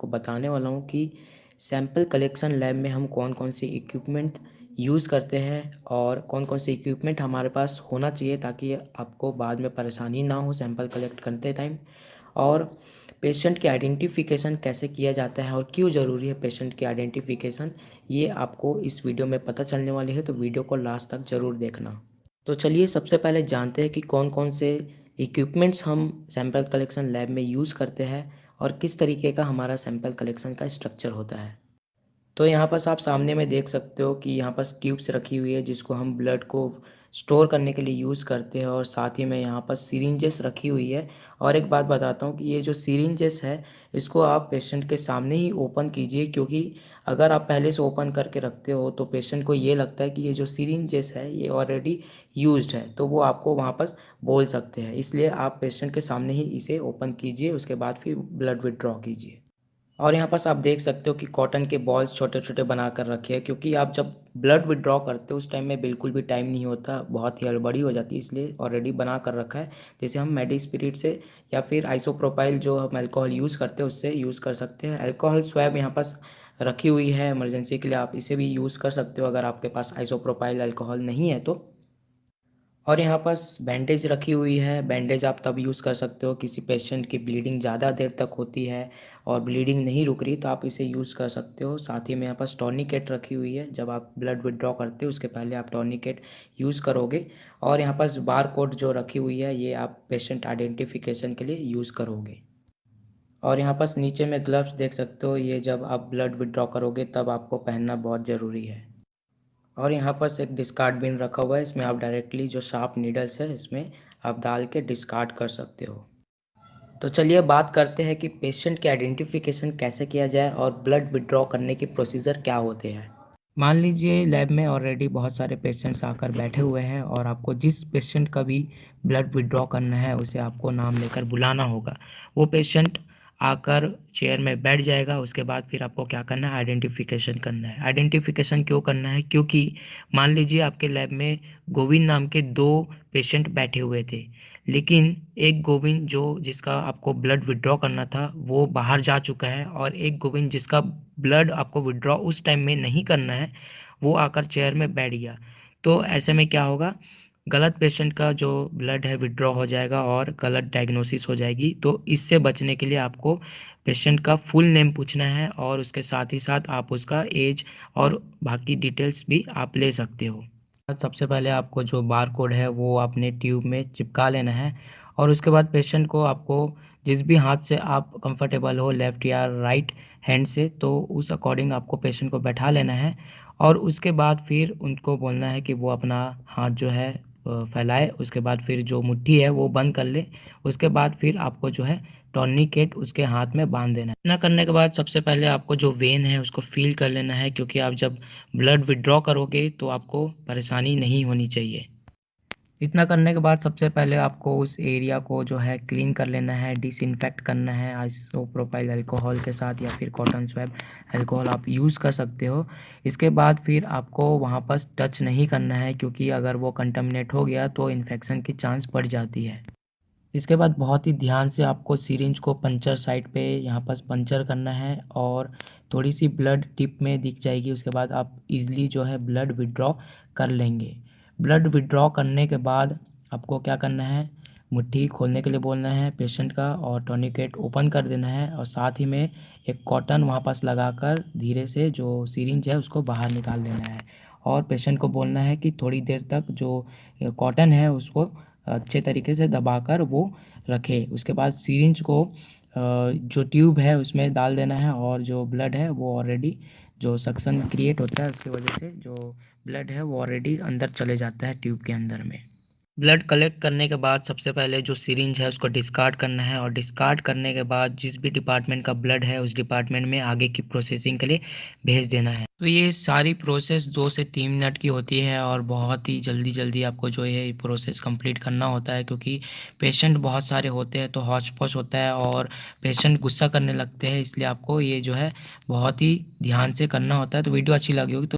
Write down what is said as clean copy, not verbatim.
आपको बताने वाला हूँ कि सैंपल कलेक्शन लैब में हम कौन-कौन सी इक्विपमेंट यूज़ करते हैं और कौन-कौन से इक्विपमेंट हमारे पास होना चाहिए ताकि आपको बाद में परेशानी ना हो सैंपल कलेक्ट करते टाइम। और पेशेंट की आइडेंटिफ़िकेशन कैसे किया जाता है और क्यों ज़रूरी है पेशेंट की आइडेंटिफ़िकेशन, ये आपको इस वीडियो में पता चलने वाली है, तो वीडियो को लास्ट तक ज़रूर देखना। तो चलिए सबसे पहले जानते हैं कि कौन-कौन से इक्विपमेंट्स हम सैंपल कलेक्शन लैब में यूज़ करते हैं और किस तरीके का हमारा सैंपल कलेक्शन का स्ट्रक्चर होता है। तो यहाँ पास आप सामने में देख सकते हो कि यहाँ पास ट्यूब्स रखी हुई है जिसको हम ब्लड को स्टोर करने के लिए यूज़ करते हैं, और साथ ही में यहाँ पर सिरिंजेस रखी हुई है। और एक बात बताता हूँ कि ये जो सिरिंजेस है इसको आप पेशेंट के सामने ही ओपन कीजिए, क्योंकि अगर आप पहले से ओपन करके रखते हो तो पेशेंट को ये लगता है कि ये जो सिरिंजेस है ये ऑलरेडी यूज्ड है, तो वो आपको वहाँ पास बोल सकते हैं। इसलिए आप पेशेंट के सामने ही इसे ओपन कीजिए, उसके बाद फिर ब्लड विथड्रॉ कीजिए। और यहाँ पास आप देख सकते हो कि कॉटन के बॉल्स छोटे-छोटे बना कर रखे हैं, क्योंकि आप जब ब्लड विथड्रॉ करते हो उस टाइम में बिल्कुल भी टाइम नहीं होता, बहुत ही हड़बड़ी हो जाती है, इसलिए ऑलरेडी बना कर रखा है। जैसे हम मेडिस्पिरिट से या फिर आइसोप्रोपाइल जो हम अल्कोहल यूज़ करते हैं उससे यूज़ कर सकते हैं। अल्कोहल स्वैब यहाँ पास रखी हुई है इमरजेंसी के लिए, आप इसे भी यूज़ कर सकते हो अगर आपके पास आइसोप्रोपाइल अल्कोहल नहीं है तो। और यहाँ पास बैंडेज रखी हुई है। बैंडेज आप तब यूज़ कर सकते हो किसी पेशेंट की ब्लीडिंग ज़्यादा देर तक होती है और ब्लीडिंग नहीं रुक रही, तो आप इसे यूज़ कर सकते हो। साथ ही में यहाँ पास टॉर्निकेट रखी हुई है, जब आप ब्लड विथड्रॉ करते हो उसके पहले आप टॉर्निकेट यूज़ करोगे। और यहाँ पास बार कोड जो रखी हुई है ये आप पेशेंट आइडेंटिफिकेशन के लिए यूज़ करोगे। और यहाँ पास नीचे में ग्लव्स देख सकते हो, ये जब आप ब्लड विथड्रॉ करोगे तब आपको पहनना बहुत ज़रूरी है। और यहाँ पास एक डिस्कार्ड बिन रखा हुआ है, इसमें आप डायरेक्टली जो शार्प नीडल्स है इसमें आप डाल के डिस्कार्ड कर सकते हो। तो चलिए बात करते हैं कि पेशेंट की आइडेंटिफिकेशन कैसे किया जाए और ब्लड विथड्रॉ करने के प्रोसीजर क्या होते हैं। मान लीजिए लैब में ऑलरेडी बहुत सारे पेशेंट्स आकर बैठे हुए हैं और आपको जिस पेशेंट का भी ब्लड विथड्रॉ करना है उसे आपको नाम लेकर बुलाना होगा। वो पेशेंट आकर चेयर में बैठ जाएगा, उसके बाद फिर आपको क्या करना है, आइडेंटिफिकेशन करना है। आइडेंटिफिकेशन क्यों करना है, क्योंकि मान लीजिए आपके लैब में गोविंद नाम के 2 पेशेंट बैठे हुए थे, लेकिन एक गोविंद जो जिसका आपको ब्लड विथड्रॉ करना था वो बाहर जा चुका है, और एक गोविंद जिसका ब्लड आपको विथड्रॉ उस टाइम में नहीं करना है वो आकर चेयर में बैठ गया। तो ऐसे में क्या होगा, गलत पेशेंट का जो ब्लड है विथड्रॉ हो जाएगा और गलत डायग्नोसिस हो जाएगी। तो इससे बचने के लिए आपको पेशेंट का फुल नेम पूछना है और उसके साथ ही साथ आप उसका एज और बाकी डिटेल्स भी आप ले सकते हो। सबसे पहले आपको जो बार कोड है वो अपने ट्यूब में चिपका लेना है, और उसके बाद पेशेंट को आपको जिस भी हाथ से आप कंफर्टेबल हो, लेफ़्ट या राइट हैंड से, तो उस अकॉर्डिंग आपको पेशेंट को बैठा लेना है। और उसके बाद फिर उनको बोलना है कि वो अपना हाथ जो है फैलाए, उसके बाद फिर जो मुट्ठी है वो बंद कर ले। उसके बाद फिर आपको जो है टॉर्निकेट उसके हाथ में बांध देना है। इतना करने के बाद सबसे पहले आपको जो वेन है उसको फ़ील कर लेना है, क्योंकि आप जब ब्लड विथड्रॉ करोगे तो आपको परेशानी नहीं होनी चाहिए। इतना करने के बाद सबसे पहले आपको उस एरिया को जो है क्लीन कर लेना है, डिसइंफेक्ट करना है आइसोप्रोपाइल अल्कोहल के साथ, या फिर कॉटन स्वैब अल्कोहल आप यूज़ कर सकते हो। इसके बाद फिर आपको वहाँ पर टच नहीं करना है, क्योंकि अगर वो कंटामिनेट हो गया तो इन्फेक्शन की चांस बढ़ जाती है। इसके बाद बहुत ही ध्यान से आपको सिरिंज को पंचर साइड पे यहाँ पास पंचर करना है, और थोड़ी सी ब्लड टिप में दिख जाएगी, उसके बाद आप इजीली जो है ब्लड विथड्रॉ कर लेंगे। ब्लड विथड्रॉ करने के बाद आपको क्या करना है, मुट्ठी खोलने के लिए बोलना है पेशेंट का, और टॉर्निकेट ओपन कर देना है, और साथ ही में एक कॉटन वहाँ पास लगाकर धीरे से जो सिरिंज है उसको बाहर निकाल देना है। और पेशेंट को बोलना है कि थोड़ी देर तक जो कॉटन है उसको अच्छे तरीके से दबाकर वो रखे। उसके बाद सिरिंज को जो ट्यूब है उसमें डाल देना है, और जो ब्लड है वो ऑलरेडी जो सक्शन क्रिएट होता है उसकी वजह से जो ब्लड है वो ऑलरेडी अंदर चले जाता है ट्यूब के अंदर में। ब्लड कलेक्ट करने के बाद सबसे पहले जो सिरिंज है उसको डिस्कार्ड करना है, और डिस्कार्ड करने के बाद जिस भी डिपार्टमेंट का ब्लड है उस डिपार्टमेंट में आगे की प्रोसेसिंग के लिए भेज देना है। तो ये सारी प्रोसेस 2 से 3 मिनट की होती है, और बहुत ही जल्दी आपको जो है ये प्रोसेस कंप्लीट करना होता है, क्योंकि पेशेंट बहुत सारे होते हैं तो हौच-पौच होता है और पेशेंट गुस्सा करने लगते हैं, इसलिए आपको ये जो है बहुत ही ध्यान से करना होता है। तो वीडियो अच्छी लगी होगी तो